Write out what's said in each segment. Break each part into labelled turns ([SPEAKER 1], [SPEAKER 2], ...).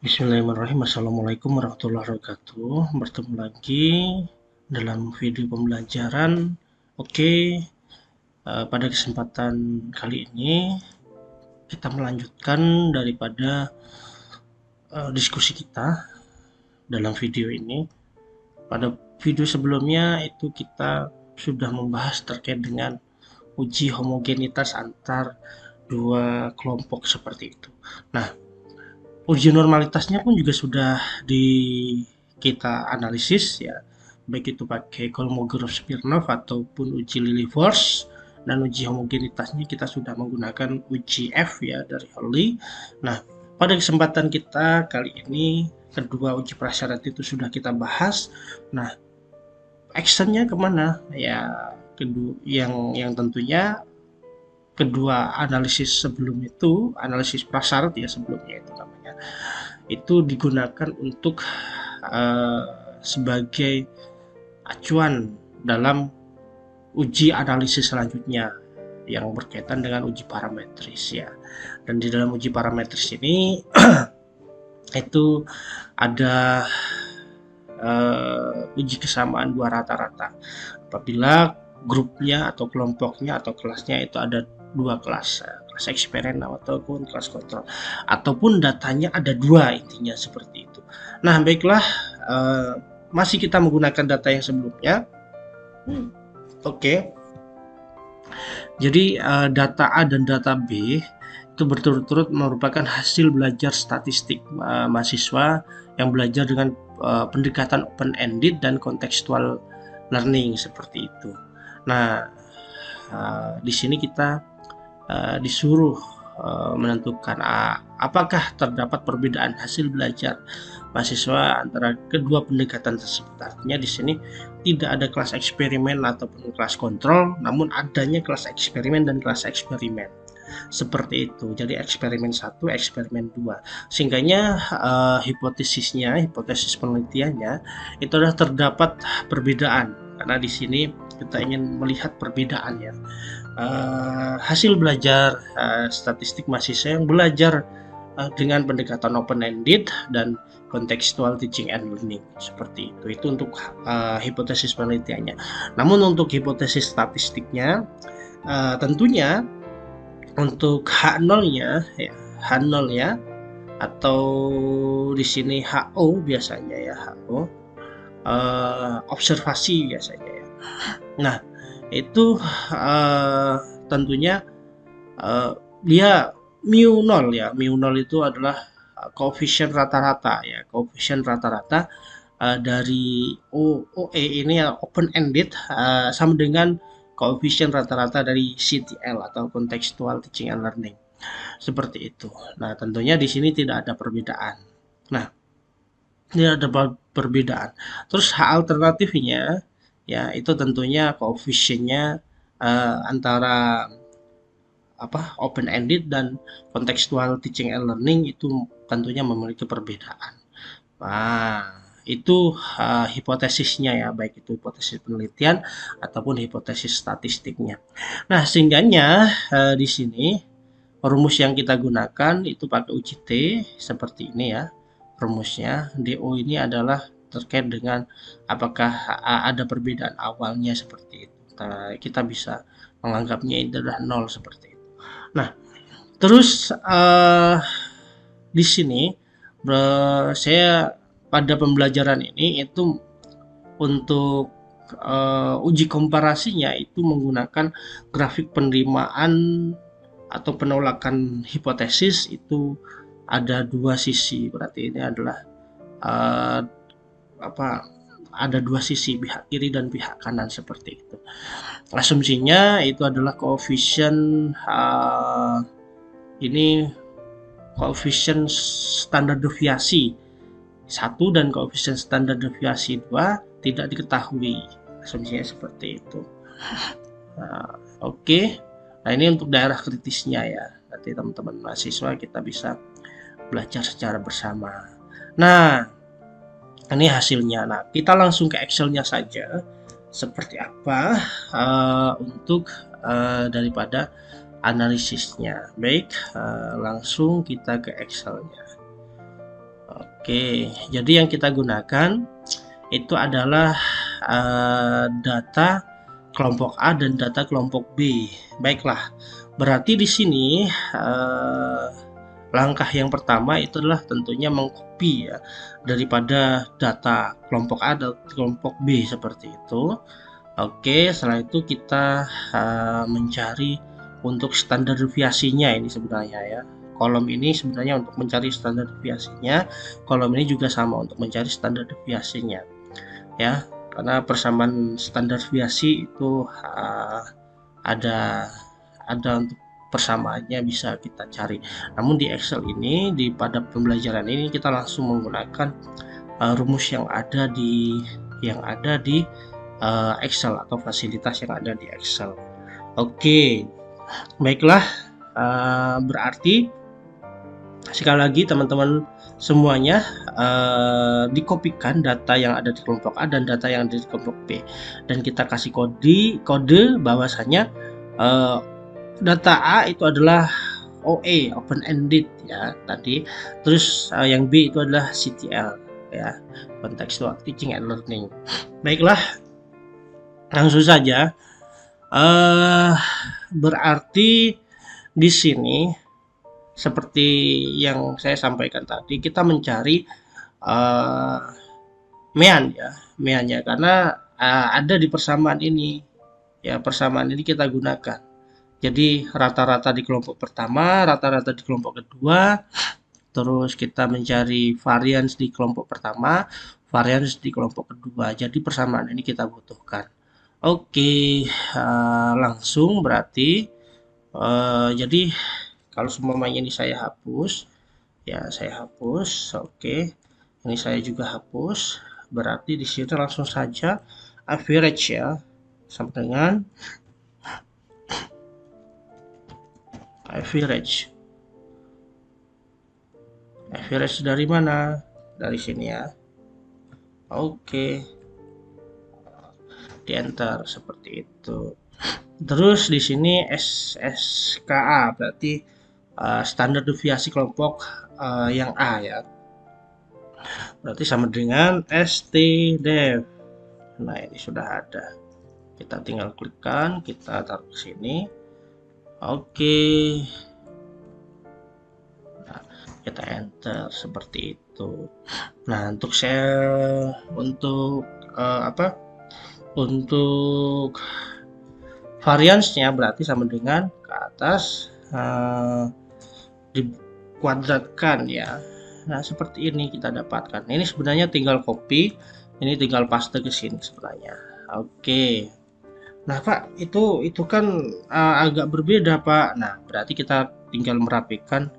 [SPEAKER 1] Bismillahirrahmanirrahim. Assalamualaikum warahmatullahi wabarakatuh. Bertemu lagi dalam video pembelajaran. Oke, pada kesempatan kali ini kita melanjutkan daripada diskusi kita dalam video ini. Pada video sebelumnya itu kita sudah membahas terkait dengan uji homogenitas antar dua kelompok seperti itu. Nah, uji normalitasnya pun juga sudah kita analisis ya, baik itu pakai Kolmogorov-Smirnov ataupun uji Lilliefors, dan uji homogenitasnya kita sudah menggunakan uji F ya dari Holly. Nah, pada kesempatan kita kali ini kedua uji prasyarat itu sudah kita bahas. Nah, actionnya kemana ya, kedua yang tentunya kedua analisis sebelum itu, analisis prasyarat ya sebelumnya itu namanya, itu digunakan untuk sebagai acuan dalam uji analisis selanjutnya yang berkaitan dengan uji parametris ya. Dan di dalam uji parametris ini itu ada uji kesamaan dua rata-rata apabila grupnya atau kelompoknya atau kelasnya itu ada dua kelas eksperimen ataupun kelas kontrol, ataupun datanya ada dua, intinya seperti itu. Nah, baiklah, masih kita menggunakan data yang sebelumnya. Oke. Jadi data A dan data B itu berturut-turut merupakan hasil belajar statistik mahasiswa yang belajar dengan pendekatan open-ended dan contextual learning seperti itu. Nah, di sini kita disuruh menentukan apakah terdapat perbedaan hasil belajar mahasiswa antara kedua pendekatan tersebut. Artinya di sini tidak ada kelas eksperimen ataupun kelas kontrol, namun adanya kelas eksperimen dan kelas eksperimen. Seperti itu. Jadi eksperimen 1, eksperimen 2. Sehingga hipotesis penelitiannya itu adalah terdapat perbedaan. Karena di sini kita ingin melihat perbedaan ya. Hasil belajar statistik mahasiswa yang belajar dengan pendekatan open-ended dan contextual teaching and learning seperti itu. Itu untuk hipotesis penelitiannya. Namun untuk hipotesis statistiknya tentunya untuk H0-nya ya, H0 ya, atau di sini HO biasanya ya, HO observasi biasanya ya. Nah, itu tentunya dia mu 0 ya. Mu 0 itu adalah koefisien rata-rata ya, koefisien rata-rata dari OE ini ya, open ended sama dengan koefisien rata-rata dari CTL atau contextual teaching and learning seperti itu. Nah, tentunya di sini tidak ada perbedaan. Nah, tidak ada perbedaan. Terus H alternatifnya ya itu tentunya koefisiennya antara open ended dan contextual teaching and learning itu tentunya memiliki perbedaan. Nah, itu hipotesisnya ya, baik itu hipotesis penelitian ataupun hipotesis statistiknya. Nah, sehingganya di sini rumus yang kita gunakan itu pakai uji T seperti ini ya. Rumusnya DO ini adalah terkait dengan apakah ada perbedaan awalnya seperti itu. Kita bisa menganggapnya itu adalah 0 seperti itu. Nah, terus di sini saya pada pembelajaran ini itu untuk uji komparasinya itu menggunakan grafik penerimaan atau penolakan hipotesis. Itu ada dua sisi, berarti ini adalah ada dua sisi, pihak kiri dan pihak kanan seperti itu. Asumsinya itu adalah koefisien ini koefisien standar deviasi 1 dan koefisien standar deviasi 2 tidak diketahui. Asumsinya seperti itu. Oke. Nah, ini untuk daerah kritisnya ya. Nanti teman-teman mahasiswa kita bisa belajar secara bersama. Nah, ini hasilnya. Nah, kita langsung ke Excel-nya saja. Seperti apa untuk daripada analisisnya. Baik, langsung kita ke Excel-nya. Oke, jadi yang kita gunakan itu adalah data kelompok A dan data kelompok B. Baiklah, berarti di sini langkah yang pertama itu adalah tentunya mengcopy ya daripada data kelompok A dan kelompok B seperti itu. Oke, setelah itu kita mencari untuk standar deviasinya ini sebenarnya ya. Kolom ini sebenarnya untuk mencari standar deviasinya, kolom ini juga sama untuk mencari standar deviasinya. Ya, karena persamaan standar deviasi itu ada untuk persamaannya bisa kita cari. Namun di Excel ini pada pembelajaran ini kita langsung menggunakan rumus yang ada di Excel atau fasilitas yang ada di Excel. Oke, baiklah, berarti sekali lagi teman-teman semuanya dikopikan data yang ada di kelompok A dan data yang ada di kelompok B, dan kita kasih kode bahwasanya data A itu adalah OA open ended ya tadi, terus yang B itu adalah CTL ya, contextual teaching and learning. Baiklah, langsung saja. Berarti di sini seperti yang saya sampaikan tadi, kita mencari meannya karena ada di persamaan ini ya, persamaan ini kita gunakan. Jadi rata-rata di kelompok pertama, rata-rata di kelompok kedua, terus kita mencari varians di kelompok pertama, varians di kelompok kedua. Jadi persamaan ini kita butuhkan. Oke, langsung berarti jadi kalau semuanya ini saya hapus ya, saya hapus. Oke, ini saya juga hapus. Berarti di sini langsung saja average ya, sama dengan average dari mana, dari sini ya. Oke, di enter seperti itu. Terus di sini SSKA berarti standar deviasi kelompok yang A ya, berarti sama dengan STDEV. Nah ini sudah ada, kita tinggal klikkan, kita taruh ke sini. Oke, nah, kita enter seperti itu. Nah untuk untuk variansnya berarti sama dengan ke atas dikuadratkan ya. Nah seperti ini kita dapatkan. Ini sebenarnya tinggal copy, ini tinggal paste ke sini sebenarnya. Oke. Nah Pak, itu kan agak berbeda Pak. Nah berarti kita tinggal merapikan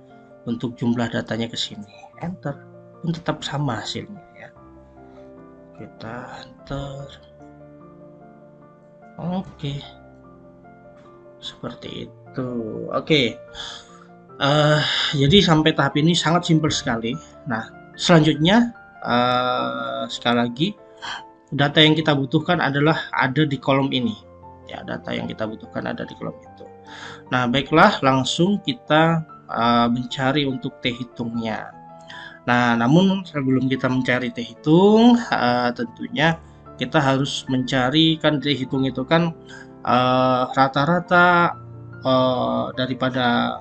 [SPEAKER 1] untuk jumlah datanya ke sini. Enter, pun tetap sama hasilnya ya. Kita enter. Oke, seperti itu. Oke, jadi sampai tahap ini sangat simpel sekali. Nah, selanjutnya sekali lagi, data yang kita butuhkan adalah ada di kolom ini. Ya, data yang kita butuhkan ada di kolom itu. Nah, baiklah, langsung kita mencari untuk T hitungnya. Nah, namun sebelum kita mencari T hitung, tentunya kita harus mencari, kan T hitung itu kan rata-rata daripada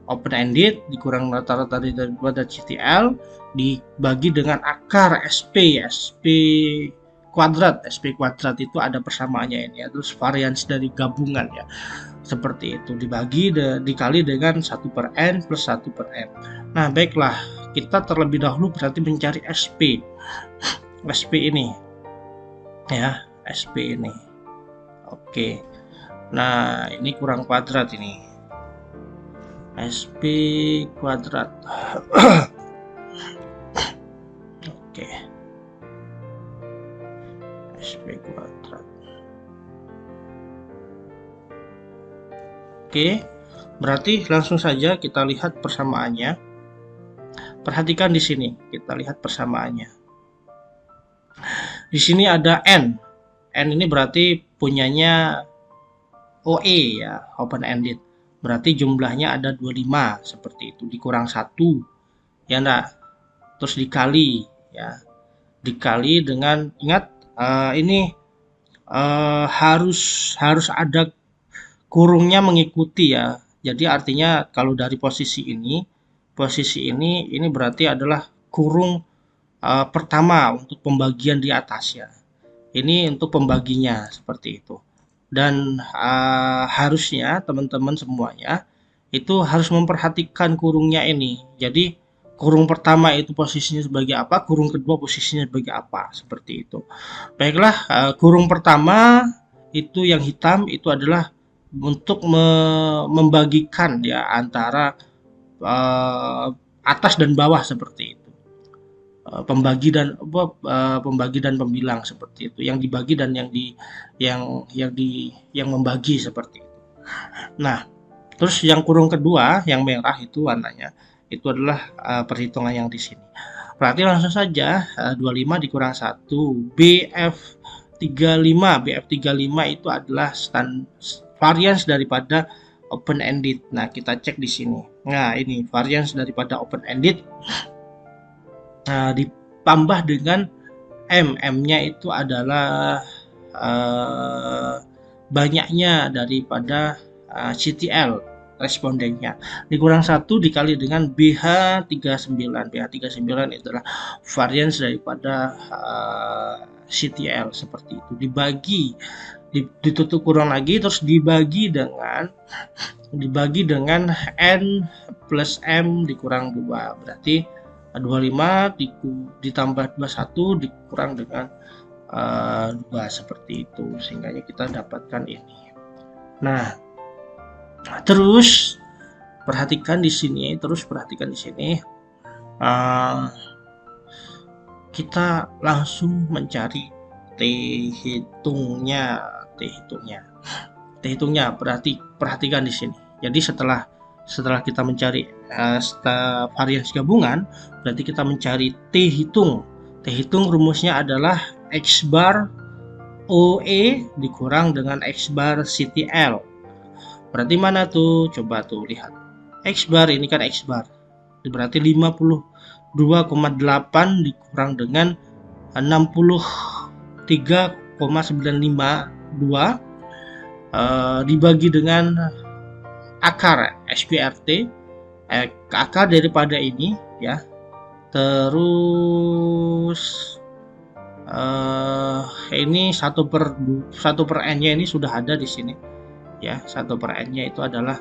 [SPEAKER 1] open ended dikurang rata-rata daripada CTL dibagi dengan akar SP kuadrat. SP kuadrat itu ada persamaannya ini ya, terus varians dari gabungan ya, seperti itu dikali dengan 1/n plus 1/n. Nah baiklah, kita terlebih dahulu berarti mencari SP ini ya, SP ini. Oke, nah ini kurang kuadrat ini, SP kuadrat. Oke, SP kuadrat. Oke, berarti langsung saja kita lihat persamaannya. Perhatikan di sini, kita lihat persamaannya. Di sini ada N. N ini berarti punyanya OE ya, open ended. Berarti jumlahnya ada 25 seperti itu, dikurang 1. Ya enggak? terus dikali ya, dikali dengan, ingat ini harus ada kurungnya mengikuti ya. Jadi artinya kalau dari posisi ini berarti adalah kurung pertama untuk pembagian di atas ya. Ini untuk pembaginya seperti itu. Dan harusnya teman-teman semuanya itu harus memperhatikan kurungnya ini. Jadi kurung pertama itu posisinya sebagai apa, kurung kedua posisinya sebagai apa, seperti itu. Baiklah, kurung pertama itu yang hitam itu adalah untuk membagikan ya antara uh, atas dan bawah seperti itu. Pembagi dan pembilang seperti itu. Yang dibagi dan yang membagi seperti itu. Nah, terus yang kurung kedua, yang merah itu warnanya, itu adalah perhitungan yang di sini. Berarti langsung saja 25 dikurang 1 BF35 itu adalah varians daripada open ended. Nah, kita cek di sini. Nah, ini varians daripada open ended ditambah dengan M-nya itu adalah banyaknya daripada CTL respondennya, dikurang 1 dikali dengan BH39. BH39 itu adalah varians daripada CTL seperti itu, dibagi ditutup kurang lagi, terus dibagi dengan N plus M dikurang 2, berarti 25 ditambah 21 dikurang dengan 2 seperti itu, sehingga kita dapatkan ini. Nah, terus perhatikan di sini, kita langsung mencari T hitungnya. Perhatikan di sini. Jadi setelah kita mencari varians gabungan, berarti kita mencari T hitung. T hitung rumusnya adalah X bar OE dikurang dengan X bar CTL. Berarti mana tuh? Coba tuh lihat. X bar ini kan X bar. Berarti 52,8 dikurang dengan 63,952 dibagi dengan akar SQRT, akar daripada ini ya. Terus ini 1/n-nya ini sudah ada di sini ya. 1/n-nya itu adalah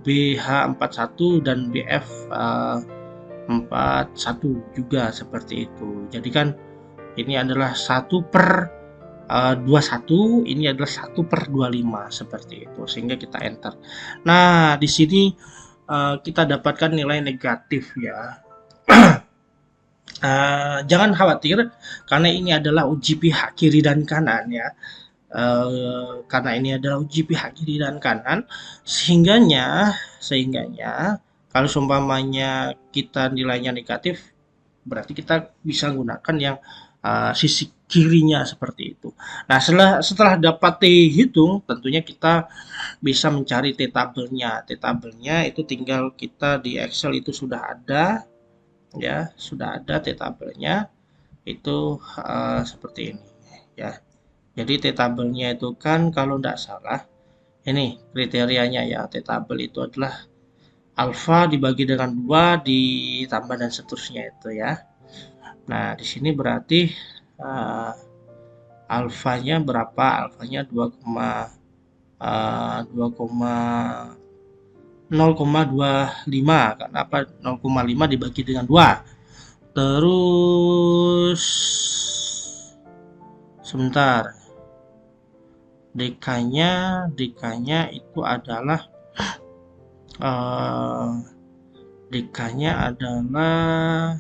[SPEAKER 1] BH41 dan BF41 juga seperti itu. Jadi kan ini adalah 1/21, ini adalah 1/25 seperti itu, sehingga kita enter. Nah, di sini kita dapatkan nilai negatif ya. Jangan khawatir karena ini adalah uji pihak kiri dan kanan ya. Karena ini adalah uji pihak kiri dan kanan, sehingganya kalau seumpamanya kita nilainya negatif, berarti kita bisa gunakan yang sisi kirinya seperti itu. Nah, setelah dapat T hitung, tentunya kita bisa mencari T tabelnya. T tabelnya itu tinggal kita di Excel itu sudah ada ya, sudah ada T tabelnya itu seperti ini ya. Jadi T tabelnya itu kan kalau tidak salah ini kriterianya ya, T tabel itu adalah alfa dibagi dengan 2 ditambah dan seterusnya itu ya. Nah, di sini berarti alfanya berapa? Alfanya 0,25. Kenapa 0,5 dibagi dengan 2? Terus sebentar. DK-nya itu adalah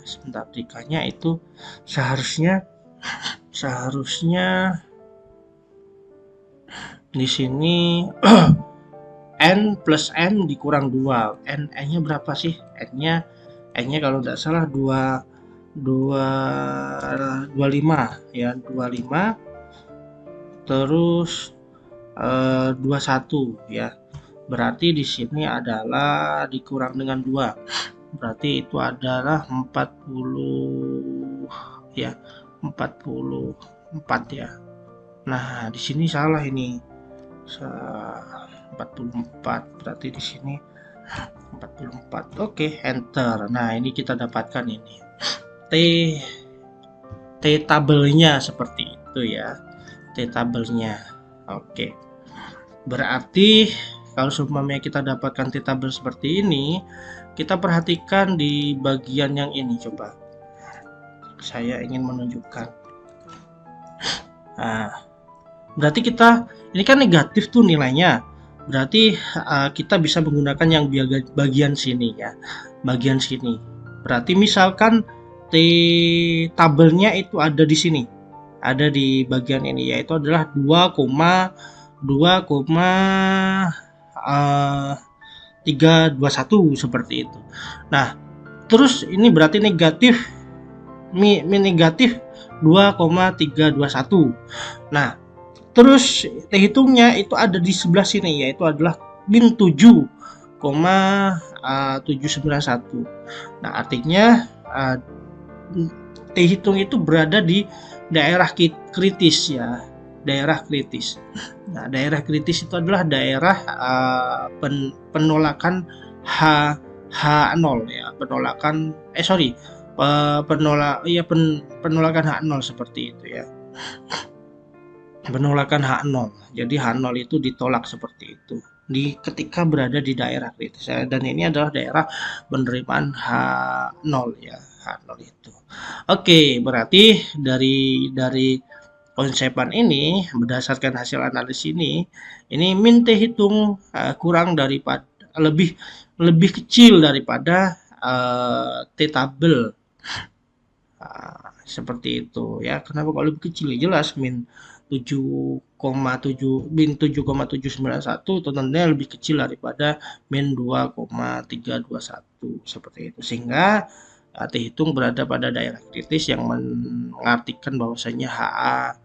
[SPEAKER 1] sebentar, DK-nya itu seharusnya di sini N plus M dikurang 2. N-nya berapa sih? N-nya kalau tidak salah 25 ya, 25 terus 21 ya. Berarti di sini adalah dikurang dengan 2. berarti itu adalah 40 ya, 44 ya. Nah, di sini salah ini. 44 berarti di sini 44. Oke, enter. Nah, ini kita dapatkan ini. T tabelnya seperti itu ya. T tabelnya. Oke. Berarti kalau seumpamanya kita dapatkan T tabel seperti ini, kita perhatikan di bagian yang ini coba. Saya ingin menunjukkan. Nah, berarti kita ini kan negatif tuh nilainya. Berarti kita bisa menggunakan yang bagian sini ya. Bagian sini. Berarti misalkan T tabelnya itu ada di sini. Ada di bagian ini, yaitu adalah 2,321 seperti itu. Nah, terus ini berarti negatif negatif 2,321. Nah, terus hitungnya itu ada di sebelah sini, yaitu adalah min 7,791. Nah, artinya T hitung itu berada di daerah kritis ya, daerah kritis. Nah, daerah kritis itu adalah daerah penolakan H0 ya, penolakan penolakan H0 seperti itu ya. Penolakan H0. Jadi H0 itu ditolak seperti itu. Ketika berada di daerah kritis ya, dan ini adalah daerah penerimaan H0 ya, H0 itu. Oke, berarti dari konsepan ini berdasarkan hasil analisis ini min T hitung kurang daripada lebih kecil daripada T tabel. Seperti itu ya. Kenapa kalau lebih kecil? Jelas min 7,791 tentunya lebih kecil daripada min 2,321 seperti itu, sehingga T hitung berada pada daerah kritis yang mengartikan bahwasanya HA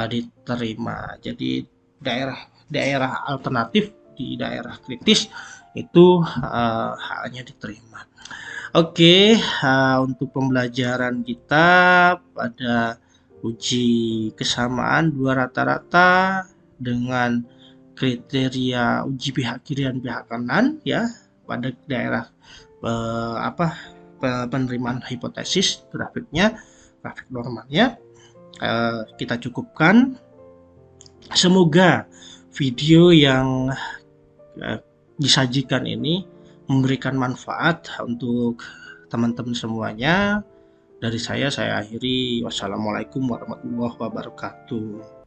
[SPEAKER 1] diterima. Jadi daerah alternatif di daerah kritis itu HA-nya diterima. Oke, untuk pembelajaran kita pada uji kesamaan dua rata-rata dengan kriteria uji pihak kiri dan pihak kanan ya pada daerah penerimaan hipotesis grafik normalnya kita cukupkan. Semoga video yang disajikan ini memberikan manfaat untuk teman-teman semuanya. Dari saya akhiri. Wassalamualaikum warahmatullahi wabarakatuh.